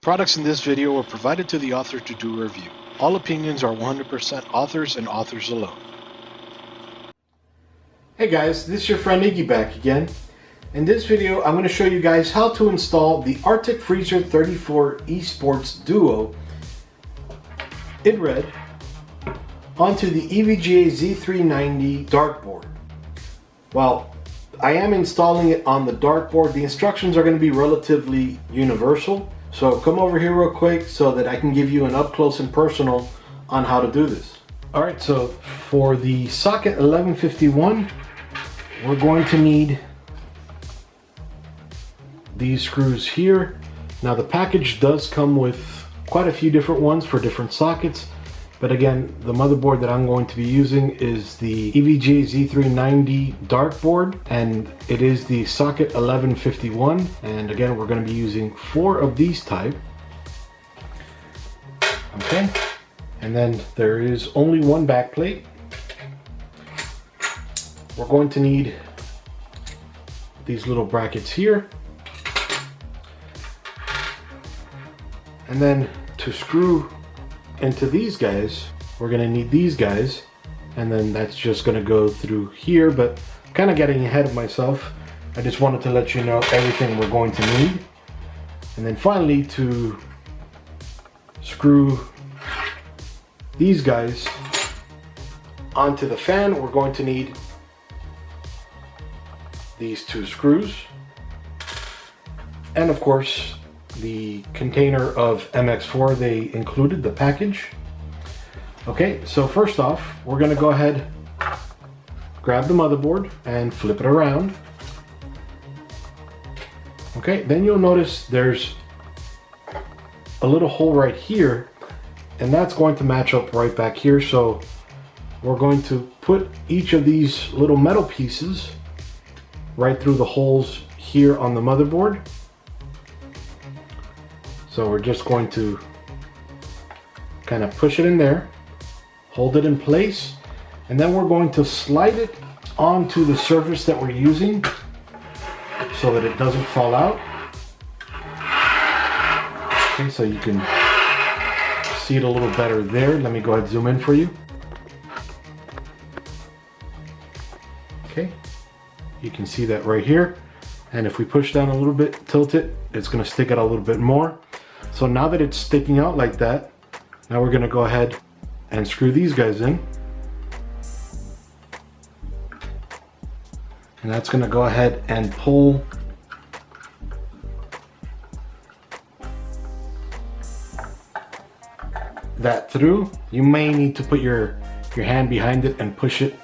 Products in this video were provided to the author to do a review. All opinions are 100% authors and authors alone. Hey guys, this is your friend Iggy back again. In this video, I'm going to show you guys how to install the Arctic Freezer 34 eSports Duo in red onto the EVGA Z390 dartboard. Well, I am installing it on the dartboard. The instructions are going to be relatively universal. So come over here real quick so that I can give you an up close and personal on how to do this. Alright, so for the socket 1151, we're going to need these screws here. Now the package does come with quite a few different ones for different sockets, but again, the motherboard that I'm going to be using is the EVGA Z390 dartboard, and it is the socket 1151, and again, we're going to be using 4 of these type. Okay, and then there is only one back plate. We're going to need these little brackets here, and then to screw into these guys, we're going to need these guys, and then that's just going to go through here, but kind of getting ahead of myself. I just wanted to let you know everything we're going to need. And then finally, to screw these guys onto the fan, we're going to need these 2 screws, and of course the container of MX4 they included, the package. Okay, so first off, we're going to go ahead, grab the motherboard and flip it around. Okay, then you'll notice there's a little hole right here, and that's going to match up right back here. So we're going to put each of these little metal pieces right through the holes here on the motherboard. So we're just going to kind of push it in there, hold it in place, and then we're going to slide it onto the surface that we're using so that it doesn't fall out. Okay, so you can see it a little better there. Let me go ahead and zoom in for you. Okay, you can see that right here. And if we push down a little bit, tilt it, it's going to stick out a little bit more. So now that it's sticking out like that, now we're going to go ahead and screw these guys in. And that's going to go ahead and pull that through. You may need to put your hand behind it and push it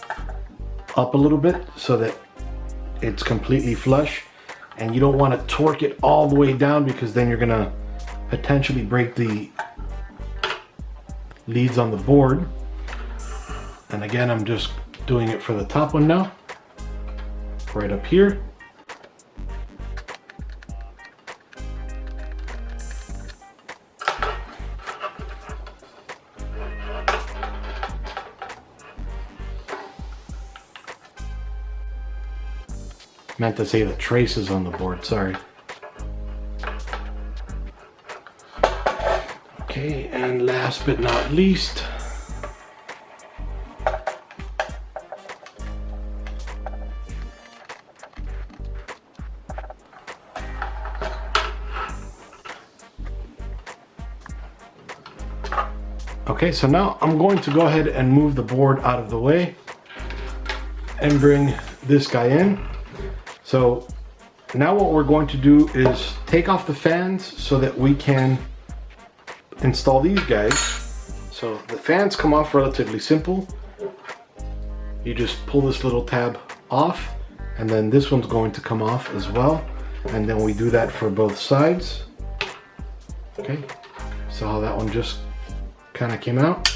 up a little bit so that it's completely flush. And you don't want to torque it all the way down, because then you're going to potentially break the leads on the board. And again, I'm just doing it for the top one now, right up here. Meant to say the traces on the board, sorry. Okay, and last but not least, okay, so now I'm going to go ahead and move the board out of the way and bring this guy in. So now what we're going to do is take off the fans so that we can install these guys. So the fans come off relatively simple. You just pull this little tab off, and then this one's going to come off as well. And then we do that for both sides. Okay, so how that one just kind of came out,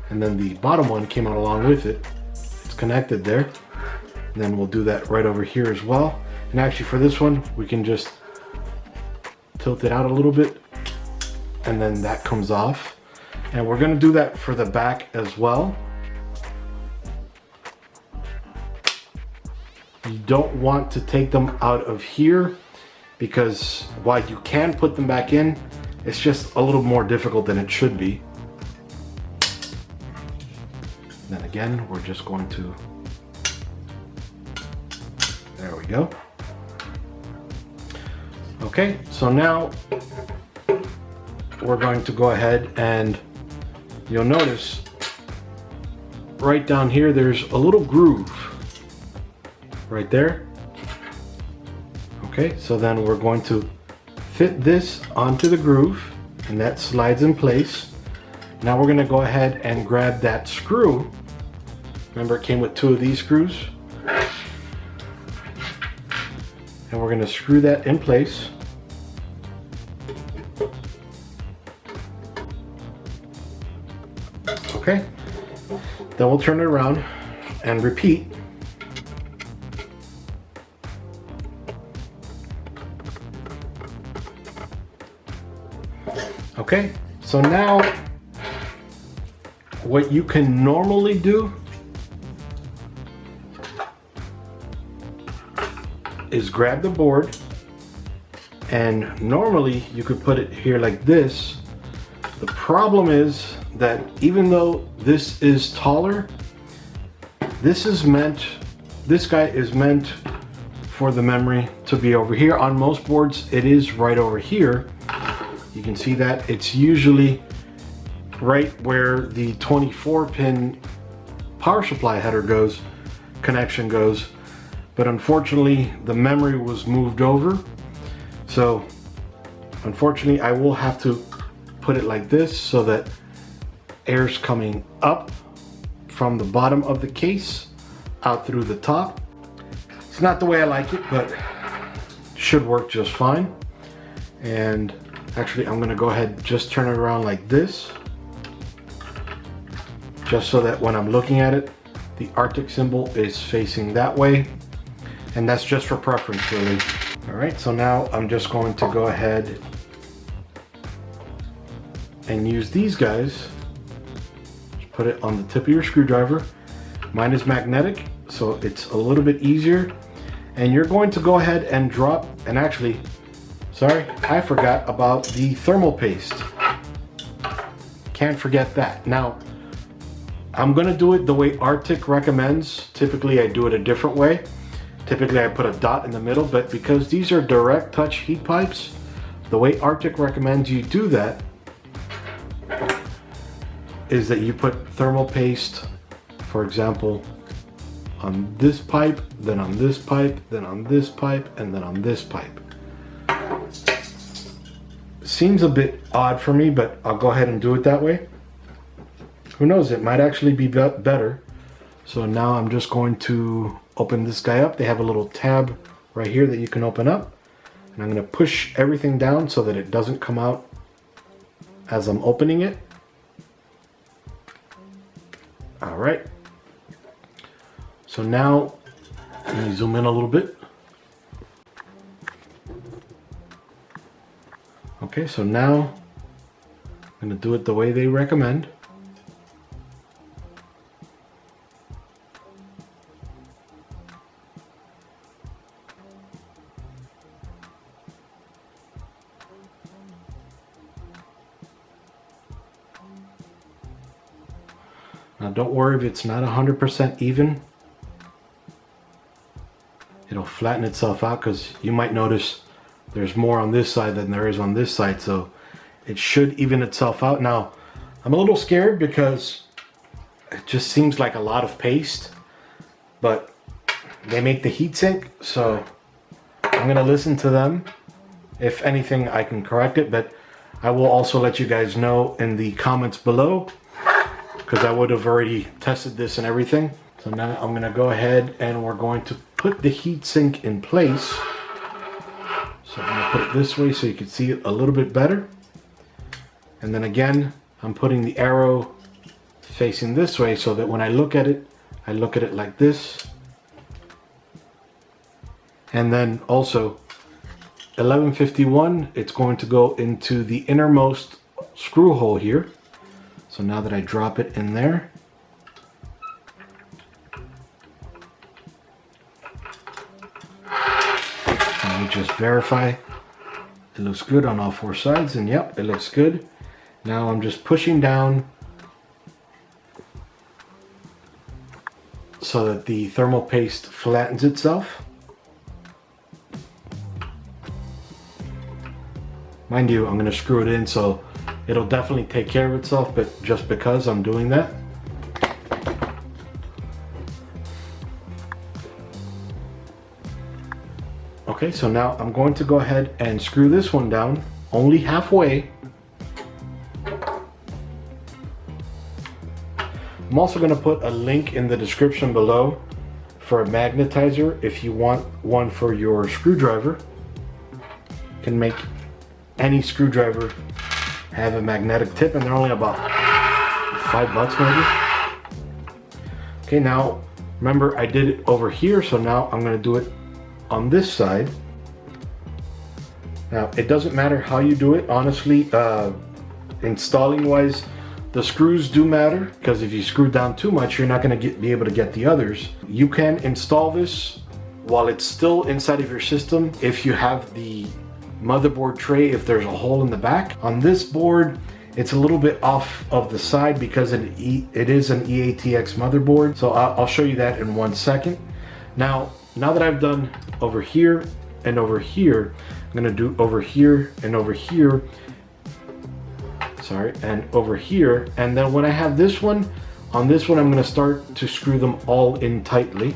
and then the bottom one came out along with it. It's connected there. And then we'll do that right over here as well. And actually for this one, we can just tilt it out a little bit, and then that comes off. And we're gonna do that for the back as well. You don't want to take them out of here, because while you can put them back in, It's just a little more difficult than it should be. Then again, we're just going to, there we go. Okay, so now we're going to go ahead and you'll notice right down here there's a little groove right there. Okay, so then we're going to fit this onto the groove and that slides in place. Now we're going to go ahead and grab that screw. Remember, it came with 2 of these screws. And we're going to screw that in place. Okay, then we'll turn it around and repeat. Okay, so now what you can normally do is grab the board, and normally you could put it here like this. The problem is that even though this is taller, this guy is meant for the memory to be over here. On most boards it is right over here. You can see that it's usually right where the 24-pin power supply header connection goes, but unfortunately the memory was moved over. So unfortunately I will have to put it like this so that air's coming up from the bottom of the case out through the top. It's not the way I like it, but should work just fine. And actually I'm gonna go ahead, just turn it around like this, just so that when I'm looking at it, the Arctic symbol is facing that way. And that's just for preference, really. All right, so now I'm just going to go ahead and use these guys. Just put it on the tip of your screwdriver. Mine is magnetic, so it's a little bit easier. And you're going to go ahead and drop, and actually, sorry, I forgot about the thermal paste. Can't forget that. Now, I'm gonna do it the way Arctic recommends. Typically I do it a different way. Typically I put a dot in the middle, but because these are direct touch heat pipes, the way Arctic recommends you do that is that you put thermal paste, for example, on this pipe, then on this pipe, then on this pipe, and then on this pipe. Seems a bit odd for me, but I'll go ahead and do it that way. Who knows, it might actually be better. So now I'm just going to open this guy up. They have a little tab right here that you can open up. And I'm going to push everything down so that it doesn't come out as I'm opening it. All right. So now, let me zoom in a little bit. Okay, so now I'm going to do it the way they recommend. Now don't worry if it's not 100% even. It'll flatten itself out because you might notice there's more on this side than there is on this side, so it should even itself out. Now, I'm a little scared because it just seems like a lot of paste, but they make the heatsink, so I'm gonna listen to them. If anything, I can correct it, but I will also let you guys know in the comments below, because I would have already tested this and everything. So now I'm gonna go ahead and we're going to put the heatsink in place. So I'm gonna put it this way so you can see it a little bit better. And then again, I'm putting the arrow facing this way so that when I look at it like this. And then also 1151, it's going to go into the innermost screw hole here. So now that I drop it in there, let me just verify It looks good on all four sides, and yep, it looks good. Now I'm just pushing down so that the thermal paste flattens itself. Mind you, I'm going to screw it in so it'll definitely take care of itself, but just because I'm doing that. Okay, so now I'm going to go ahead and screw this one down, only halfway. I'm also going to put a link in the description below for a magnetizer if you want one for your screwdriver. You can make any screwdriver have a magnetic tip, and they're only about $5 maybe. Okay, now remember I did it over here, so now I'm going to do it on this side. Now it doesn't matter how you do it, honestly. Installing wise, the screws do matter, because if you screw down too much, you're not going to be able to get the others. You can install this while it's still inside of your system if you have the motherboard tray, if there's a hole in the back. On this board, it's a little bit off of the side because it is an EATX motherboard. So I'll show you that in 1 second. Now that I've done over here and over here, I'm going to do over here and over here. Sorry, and over here. And then when I have this one, on this one, I'm going to start to screw them all in tightly.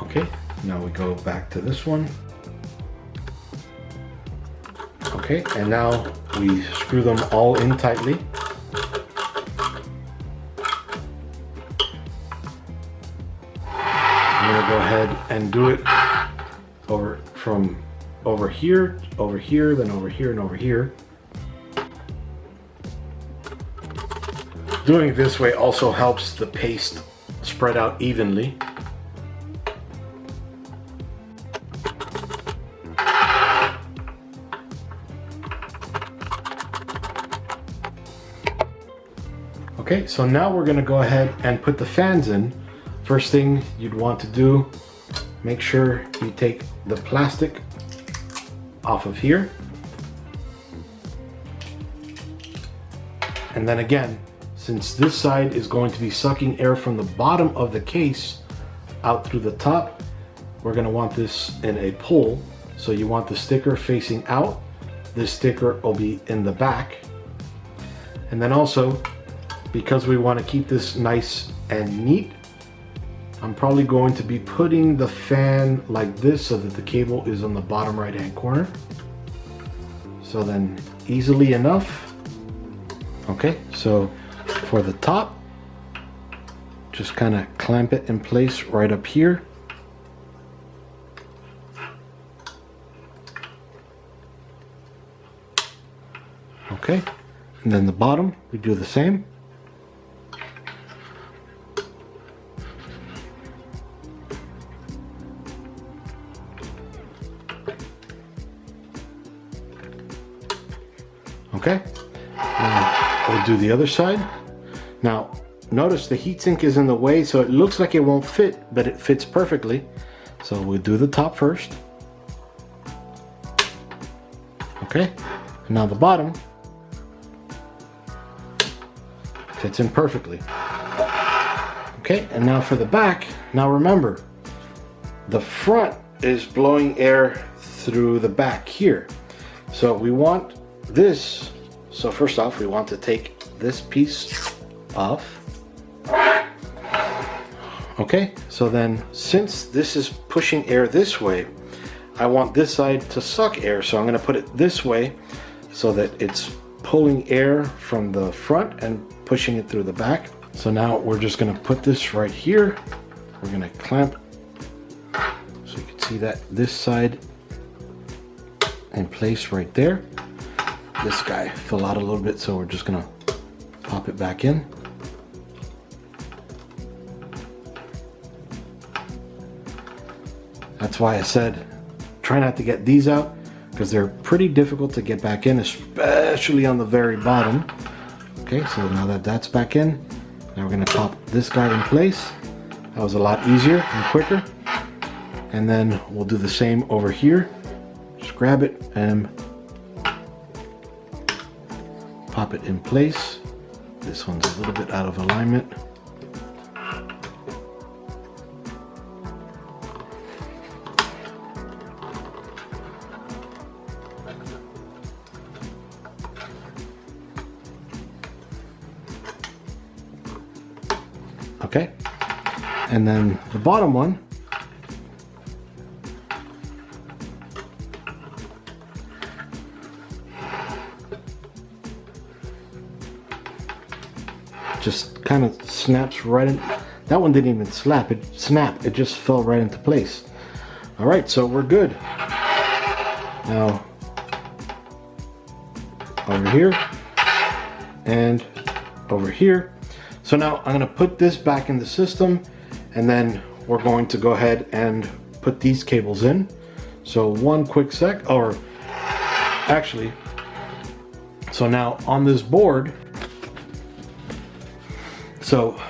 Okay, now we go back to this one. Okay, and now we screw them all in tightly. I'm going to go ahead and do it from over here, then over here, and over here. Doing it this way also helps the paste spread out evenly. Okay, so now we're going to go ahead and put the fans in. First thing you'd want to do, make sure you take the plastic off of here. And then again, since this side is going to be sucking air from the bottom of the case out through the top, we're going to want this in a pull. So you want the sticker facing out. This sticker will be in the back. And then also, because we want to keep this nice and neat, I'm probably going to be putting the fan like this so that the cable is on the bottom right hand corner. So then easily enough. Okay, so for the top, just kind of clamp it in place right up here. Okay, and then the bottom, we do the same. Okay, now we'll do the other side. Now notice the heatsink is in the way, so it looks like it won't fit, but it fits perfectly. So we'll do the top first. Okay, and now the bottom fits in perfectly. Okay, and now for the back. Now remember, the front is blowing air through the back here. So we want this. So first off, we want to take this piece off. Okay, so then since this is pushing air this way, I want this side to suck air. So I'm going to put it this way so that it's pulling air from the front and pushing it through the back. So now we're just going to put this right here. We're going to clamp so you can see that this side in place right there. This guy fell out a little bit, so we're just going to pop it back in. That's why I said try not to get these out, because they're pretty difficult to get back in, especially on the very bottom. Okay, so now that that's back in, now we're going to pop this guy in place. That was a lot easier and quicker. And then we'll do the same over here. Just grab it and pop it in place. This one's a little bit out of alignment. Okay, and then the bottom one, just kind of snaps right in. That one didn't even snap, it just fell right into place. All right, so we're good. Now, over here and over here. So now I'm going to put this back in the system, and then we're going to go ahead and put these cables in. So one quick sec, or actually, so now on this board, so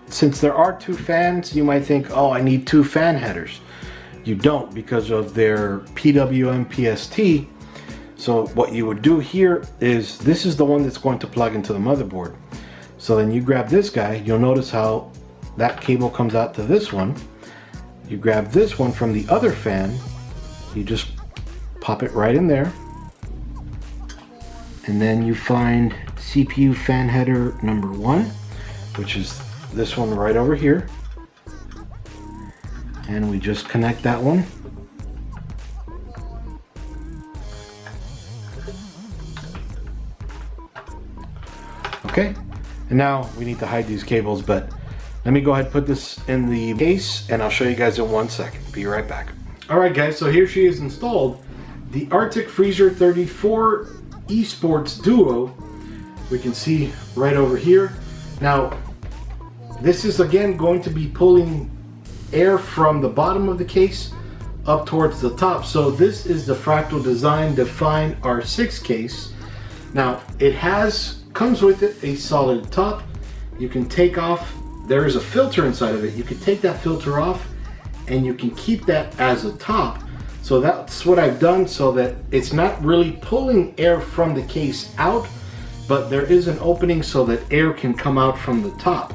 since there are two fans, you might think, oh, I need two fan headers. You don't, because of their PWM PST. So what you would do here is, this is the one that's going to plug into the motherboard. So then you grab this guy, you'll notice how that cable comes out to this one. You grab this one from the other fan, you just pop it right in there. And then you find CPU fan header number 1, which is this one right over here. And we just connect that one. Okay, and now we need to hide these cables, but let me go ahead and put this in the case, and I'll show you guys in 1 second. Be right back. All right, guys, so here she is installed. The Arctic Freezer 34 eSports Duo. We can see right over here. Now, this is again going to be pulling air from the bottom of the case up towards the top. So this is the Fractal Design Define R6 case. Now, it comes with it a solid top. You can take off, there is a filter inside of it. You can take that filter off and you can keep that as a top. So that's what I've done, so that it's not really pulling air from the case out, but there is an opening so that air can come out from the top.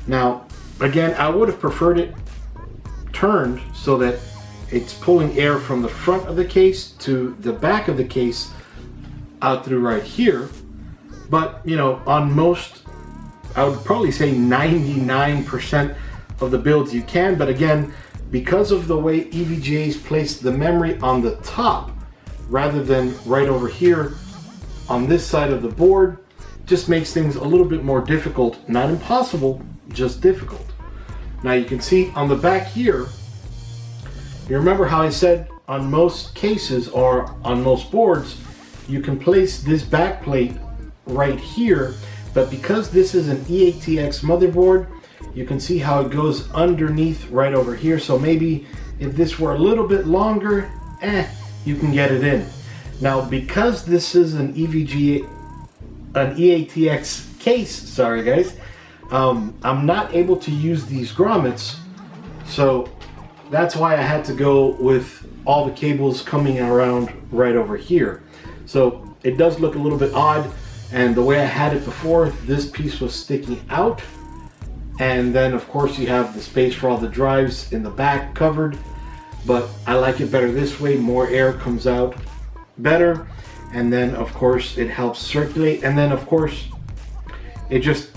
Now, again, I would have preferred it turned so that it's pulling air from the front of the case to the back of the case out through right here. But, you know, on most, I would probably say 99% of the builds you can. But again, because of the way EVGA's placed the memory on the top rather than right over here on this side of the board, just makes things a little bit more difficult. Not impossible, just difficult. Now you can see on the back here, you remember how I said on most cases or on most boards, you can place this back plate right here, but because this is an EATX motherboard, you can see how it goes underneath right over here. So maybe if this were a little bit longer, you can get it in. Now, because this is an EATX case, sorry guys, I'm not able to use these grommets, so that's why I had to go with all the cables coming around right over here. So it does look a little bit odd. And the way I had it before, this piece was sticking out. And then of course you have the space for all the drives in the back covered. But I like it better this way, more air comes out better. And then of course it helps circulate. And then of course, it just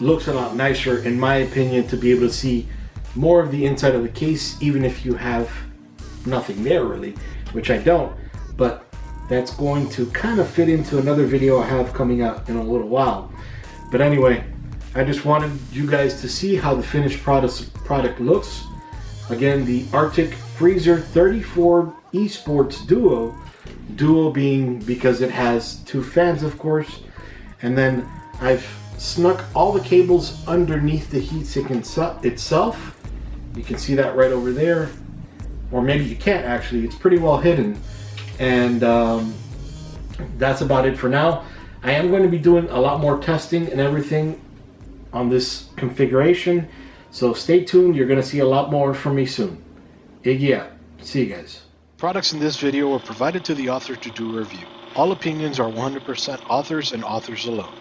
looks a lot nicer in my opinion to be able to see more of the inside of the case, even if you have nothing there really, which I don't. But that's going to kind of fit into another video I have coming out in a little while. But anyway, I just wanted you guys to see how the finished product looks. Again, the Arctic Freezer 34 eSports Duo. Duo being because it has two fans, of course. And then I've snuck all the cables underneath the heatsink itself. You can see that right over there. Or maybe you can't actually, it's pretty well hidden. And that's about it for now. I am going to be doing a lot more testing and everything on this configuration. So stay tuned. You're going to see a lot more from me soon. Iggy out. See you guys. Products in this video were provided to the author to do a review. All opinions are 100% authors and authors alone.